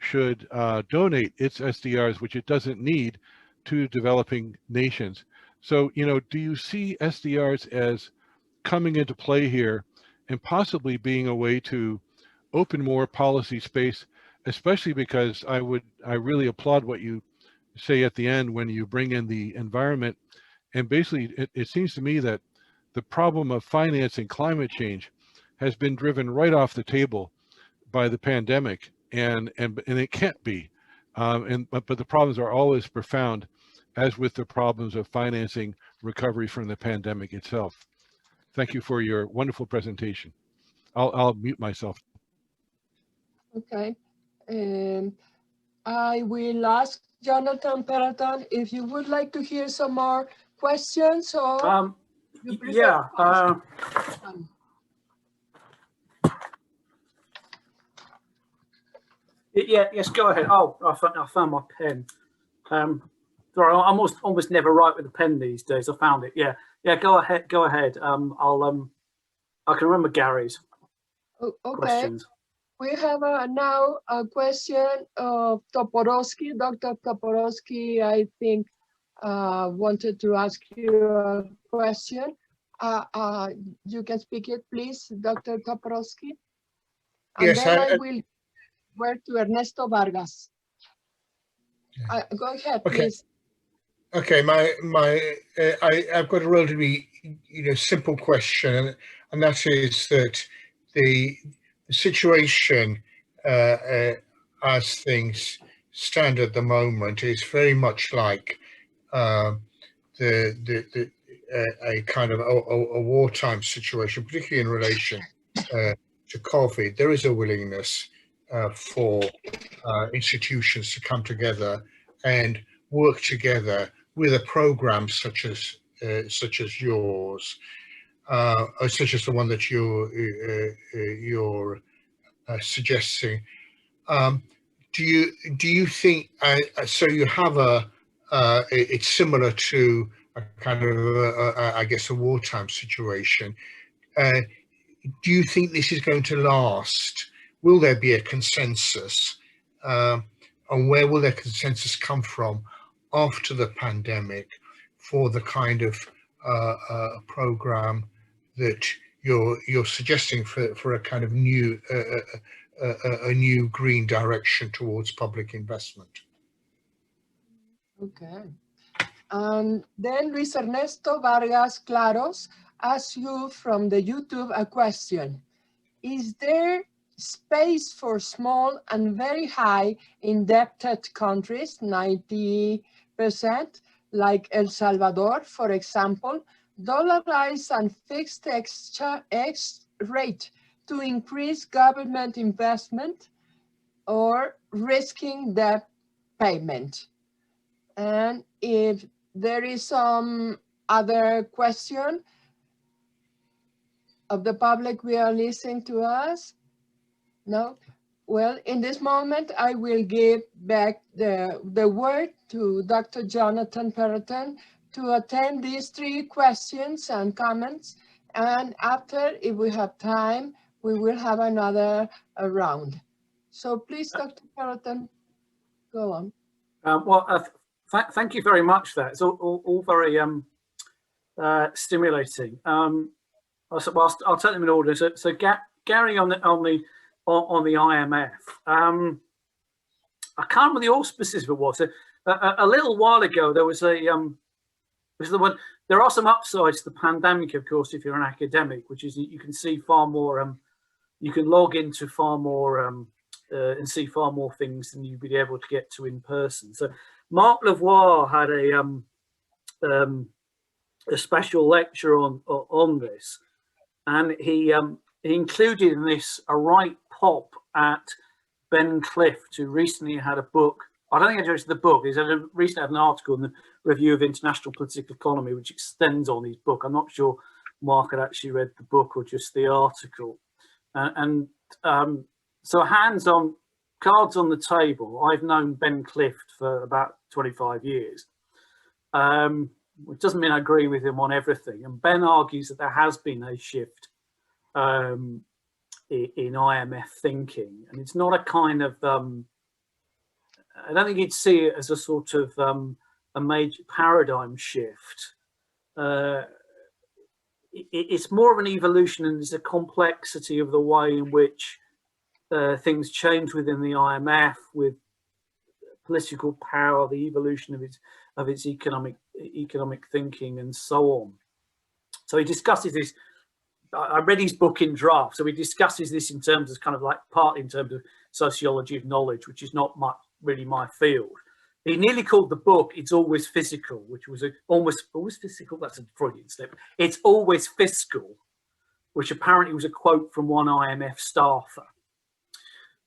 SDRs, which it doesn't need, to developing nations. So, you know, do you see SDRs as coming into play here and possibly being a way to open more policy space, especially because I really applaud what you say at the end when you bring in the environment. And basically, it seems to me that the problem of financing climate change has been driven right off the table by the pandemic, and it can't be. But the problems are always profound, as with the problems of financing recovery from the pandemic itself. Thank you for your wonderful presentation. I'll mute myself. Okay. I will ask Jonathan Perraton if you would like to hear some more questions, or you prefer yeah. Yes, go ahead. Oh, I found my pen. Sorry, I'm almost never right with a pen these days. I found it. Yeah, go ahead. Go ahead. I can remember Gary's questions. We have now a question of Toporowski. Dr. Toporowski, I think, wanted to ask you a question. You can speak it, please, Dr. Toporowski. And yes, then I will word to Ernesto Vargas. Go ahead, okay. Please. Okay, I've got a relatively simple question, and that is that the situation as things stand at the moment is very much like a kind of a wartime situation, particularly in relation to COVID. There is a willingness for institutions to come together and work together with a program such as yours, or such as the one that you're suggesting. Do you think so? You have it's similar to a kind of I guess a wartime situation. Do you think this is going to last? Will there be a consensus? And where will that consensus come from after the pandemic for the kind of program that you're suggesting for a kind of new a new green direction towards public investment? Okay. Then Luis Ernesto Vargas Claros asks you from the YouTube a question. Is there space for small and very high indebted countries, 90%, like El Salvador, for example, dollarize and fixed exchange rate to increase government investment or risking debt payment? And if there is some other question of the public we are listening to us, no? Well, in this moment, I will give back the word to Dr. Jonathan Perraton to attend these 3 questions and comments. And after, if we have time, we will have another round. So please, Dr. Perraton, go on. Thank you very much. It's all very stimulating. I'll take them in order. So Gary on the IMF. I can't remember the auspices of it was. A little while ago, there was there are some upsides to the pandemic, of course, if you're an academic, which is you can see far more, you can log into far more and see far more things than you'd be able to get to in person. So Marc Lavoie had a special lecture on this, and he included in this a right pop at Ben Clift, who recently had a book. I don't think I read the book. He's recently had an article in the Review of International Political Economy, which extends on his book. I'm not sure Mark had actually read the book or just the article. So hands on, cards on the table. I've known Ben Clift for about 25 years, which doesn't mean I agree with him on everything. And Ben argues that there has been a shift in IMF thinking, and it's not a kind of I don't think you'd see it as a sort of a major paradigm shift. It's more of an evolution, and there's a complexity of the way in which things change within the IMF with political power, the evolution of its economic thinking, and so on. So he discusses this. I read his book in draft, so he discusses this in terms of kind of like partly in terms of sociology of knowledge, which is not really my field. He nearly called the book "It's Always Physical," which was almost physical. That's a Freudian slip. It's always fiscal, which apparently was a quote from one IMF staffer.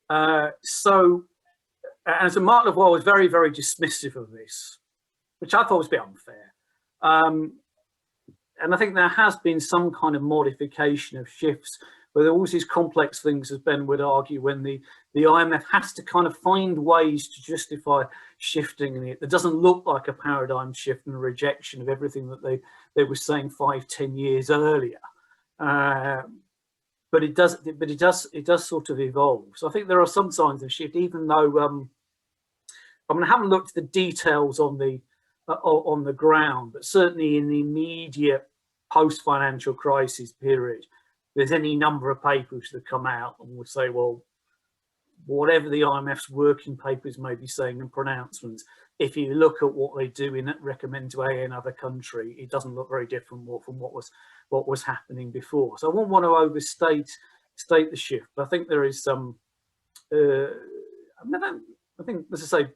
And so Mark Lavoie was very, very dismissive of this, which I thought was a bit unfair. And I think there has been some kind of modification of shifts, where there are always these complex things, as Ben would argue, when the IMF has to kind of find ways to justify shifting in it. It doesn't look like a paradigm shift and a rejection of everything that they were saying 5-10 years earlier. But it does sort of evolve. So I think there are some signs of shift, even though I mean, I haven't looked at the details on the ground, but certainly in the immediate post-financial crisis period, there's any number of papers that come out and will say, well, whatever the IMF's working papers may be saying and pronouncements, if you look at what they do and recommend to another country, it doesn't look very different from what was happening before. So I won't want to overstate the shift, but I think there is some. I think, as I say,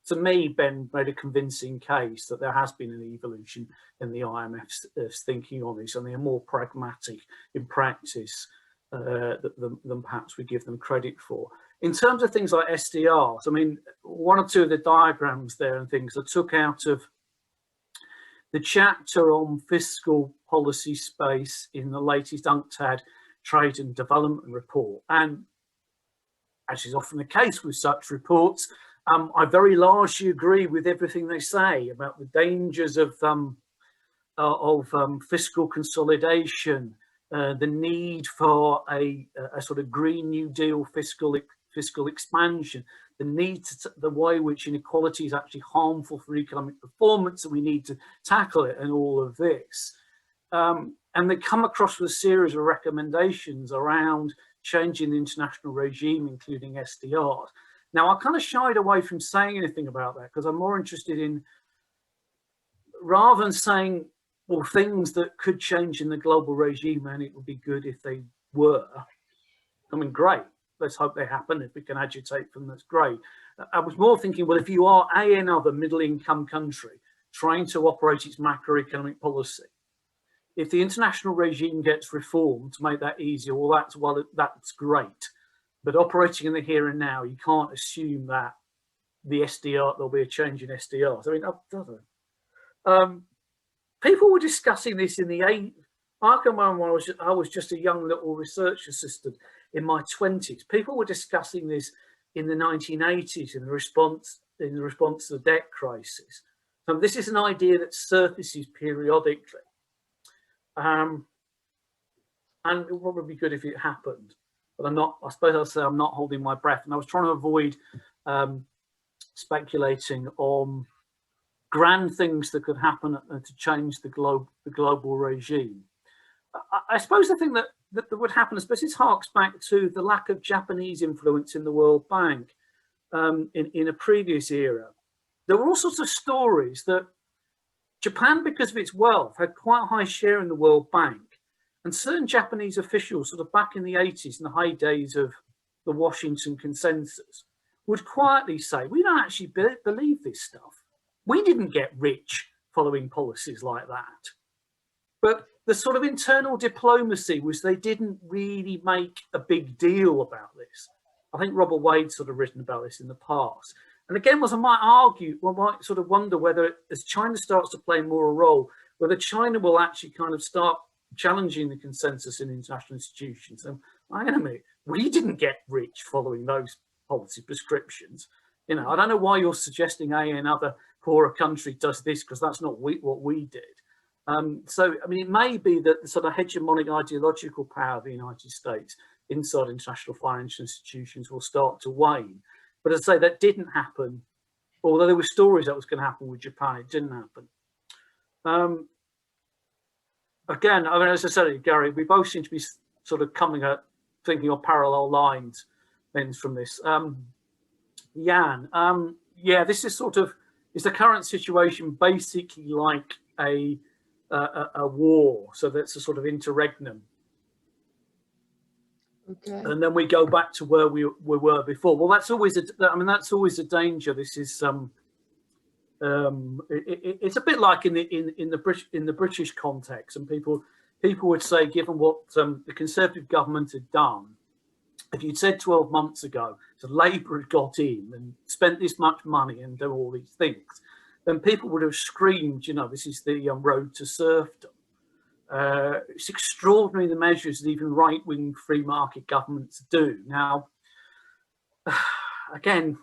to me, Ben made a convincing case that there has been an evolution in the IMF's thinking on this, and they are more pragmatic in practice than perhaps we give them credit for. In terms of things like SDRs, I mean, one or two of the diagrams there and things I took out of the chapter on fiscal policy space in the latest UNCTAD Trade and Development Report. And as is often the case with such reports, I very largely agree with everything they say about the dangers of fiscal consolidation, the need for a sort of Green New Deal fiscal expansion, the need to the way which inequality is actually harmful for economic performance, and we need to tackle it, and all of this. And they come across with a series of recommendations around changing the international regime, including SDRs. Now, I kind of shied away from saying anything about that because I'm more interested in, rather than saying, well, things that could change in the global regime and it would be good if they were. I mean, great. Let's hope they happen. If we can agitate for them, that's great. I was more thinking, well, if you are another middle-income country trying to operate its macroeconomic policy, if the international regime gets reformed to make that easier, well, that's great. But operating in the here and now, you can't assume that the SDR, there'll be a change in SDRs. I mean, people were discussing this in the I can remember when I was just a young little research assistant in my 20s. People were discussing this in the 1980s in the response to the debt crisis. So this is an idea that surfaces periodically, and it would probably be good if it happened. But I suppose I'll say I'm not holding my breath. And I was trying to avoid speculating on grand things that could happen to change the global regime. I suppose the thing that would happen, I suppose this harks back to the lack of Japanese influence in the World Bank in a previous era. There were all sorts of stories that Japan, because of its wealth, had quite a high share in the World Bank. And certain Japanese officials, sort of back in the 80s, in the high days of the Washington Consensus, would quietly say, we don't actually believe this stuff. We didn't get rich following policies like that. But the sort of internal diplomacy was they didn't really make a big deal about this. I think Robert Wade's sort of written about this in the past. And again, I might sort of wonder whether, as China starts to play more a role, whether China will actually kind of start challenging the consensus in international institutions. And hang on a minute, we didn't get rich following those policy prescriptions. You know, I don't know why you're suggesting another poorer country does this, because that's not what we did. So, I mean, it may be that the sort of hegemonic ideological power of the United States inside international financial institutions will start to wane. But as I say, that didn't happen. Although there were stories that was going to happen with Japan, it didn't happen. Again, I mean, as I said, Gary, we both seem to be sort of thinking of parallel lines from this. Jan, yeah, this is is the current situation basically like a war? So that's a sort of interregnum. Okay. And then we go back to where we were before. Well, that's always that's always a danger. This is it's a bit like in the British context, and people would say, given what the Conservative government had done, if you'd said 12 months ago, so Labour had got in and spent this much money and done all these things, then people would have screamed, you know, this is the road to serfdom. It's extraordinary the measures that even right-wing free market governments do. Now, again,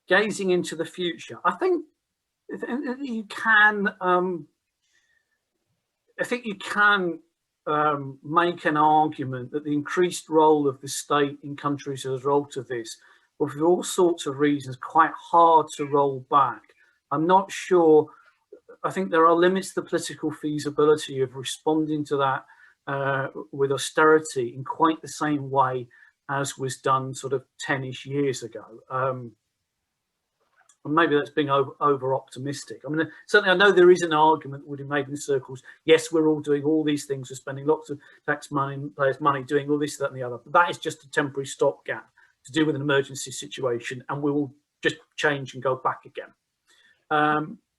gazing into the future, I think you can. I think you can make an argument that the increased role of the state in countries as a result of this, well, for all sorts of reasons, quite hard to roll back. I'm not sure. I think there are limits to the political feasibility of responding to that with austerity in quite the same way as was done sort of 10-ish years ago. And maybe that's being over optimistic. I mean, certainly I know there is an argument that would be made in circles. Yes, we're all doing all these things. We're spending lots of tax money, players' money, doing all this, that, and the other. But that is just a temporary stopgap to deal with an emergency situation, and we will just change and go back again.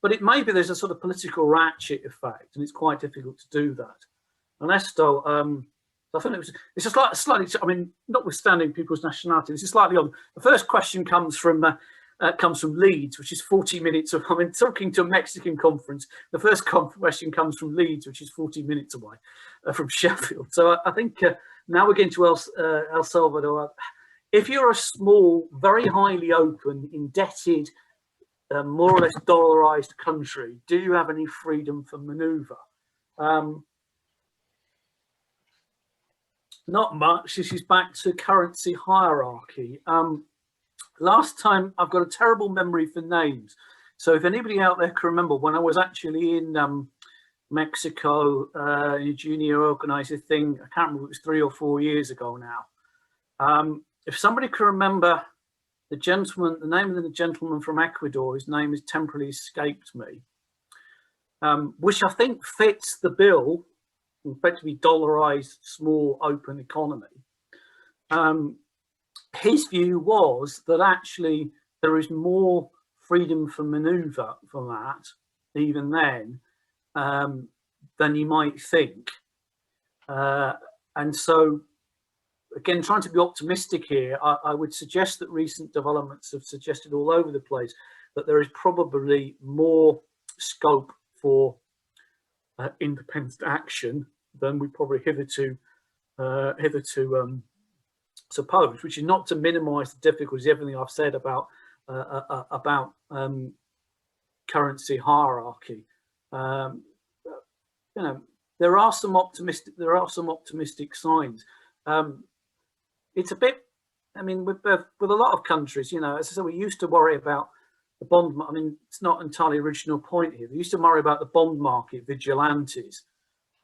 But it may be there's a sort of political ratchet effect, and it's quite difficult to do that. Unless, though, I think it's a slightly. I mean, notwithstanding people's nationality, this is slightly odd. The first question comes from Leeds, which is 40 minutes of. I mean, talking to a Mexican conference, the first question comes from Leeds, which is 40 minutes away from Sheffield. So I think now we're getting to El Salvador. If you're a small, very highly open, indebted, more or less dollarized country, do you have any freedom for maneuver? Not much. This is back to currency hierarchy. Last time, I've got a terrible memory for names. So if anybody out there can remember, when I was actually in Mexico, Eugenia organized a thing, I can't remember, it was 3 or 4 years ago now. If somebody can remember the gentleman, the name of the gentleman from Ecuador, his name has temporarily escaped me, which I think fits the bill, effectively dollarized, small, open economy. His view was that actually there is more freedom for maneuver from that, even then, than you might think. And so, again, trying to be optimistic here, I would suggest that recent developments have suggested all over the place that there is probably more scope for independent action than we probably hitherto suppose, which is not to minimise the difficulties, everything I've said about currency hierarchy. You know, there are some optimistic signs. It's a bit, I mean, with a lot of countries, you know, as I said, we used to worry about the bond. I mean, it's not entirely original point here. We used to worry about the bond market vigilantes.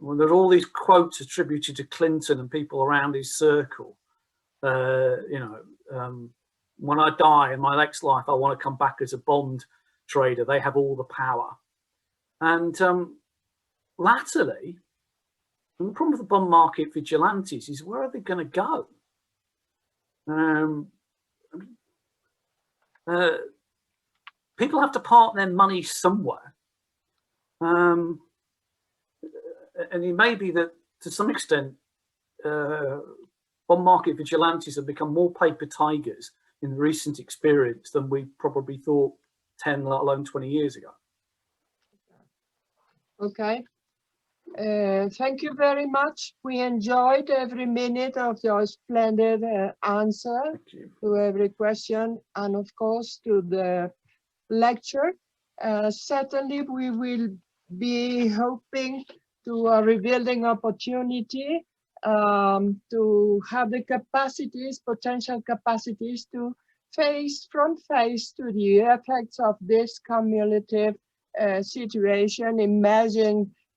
Well, there are all these quotes attributed to Clinton and people around his circle. You know, when I die in my next life, I want to come back as a bond trader. They have all the power. And latterly, the problem with the bond market vigilantes is, where are they going to go? People have to park their money somewhere. And it may be that to some extent, bond market vigilantes have become more paper tigers in the recent experience than we probably thought 10, let alone 20 years ago. Okay. Thank you very much. We enjoyed every minute of your splendid answer to every question, and of course to the lecture. Certainly we will be hoping to a rebuilding opportunity to have the capacities, potential capacities to front face to the effects of this cumulative situation,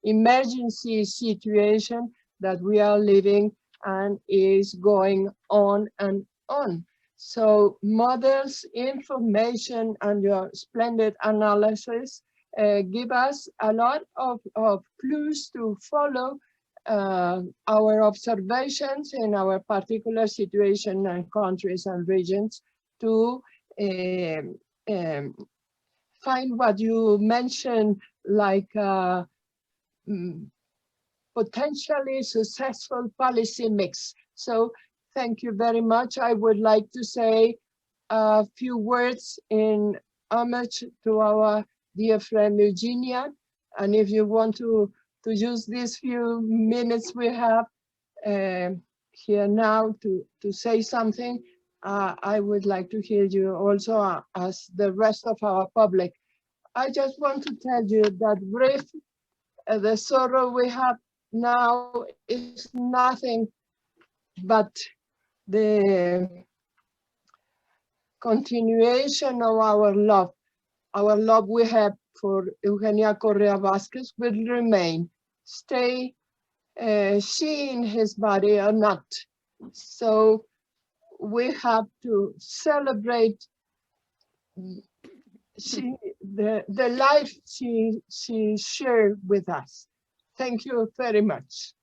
emergency situation that we are living and is going on and on. So models, information, and your splendid analysis give us a lot of clues to follow our observations in our particular situation and countries and regions to find what you mentioned, like potentially successful policy mix. So thank you very much. I would like to say a few words in homage to our dear friend Eugenia. And if you want to use these few minutes we have here now to say something, I would like to hear you also as the rest of our public. I just want to tell you that brief, the sorrow we have now is nothing but the continuation of our love we have for Eugenia Correa Vázquez will remain, stay she in his body or not. So we have to celebrate the life she shared with us. Thank you very much.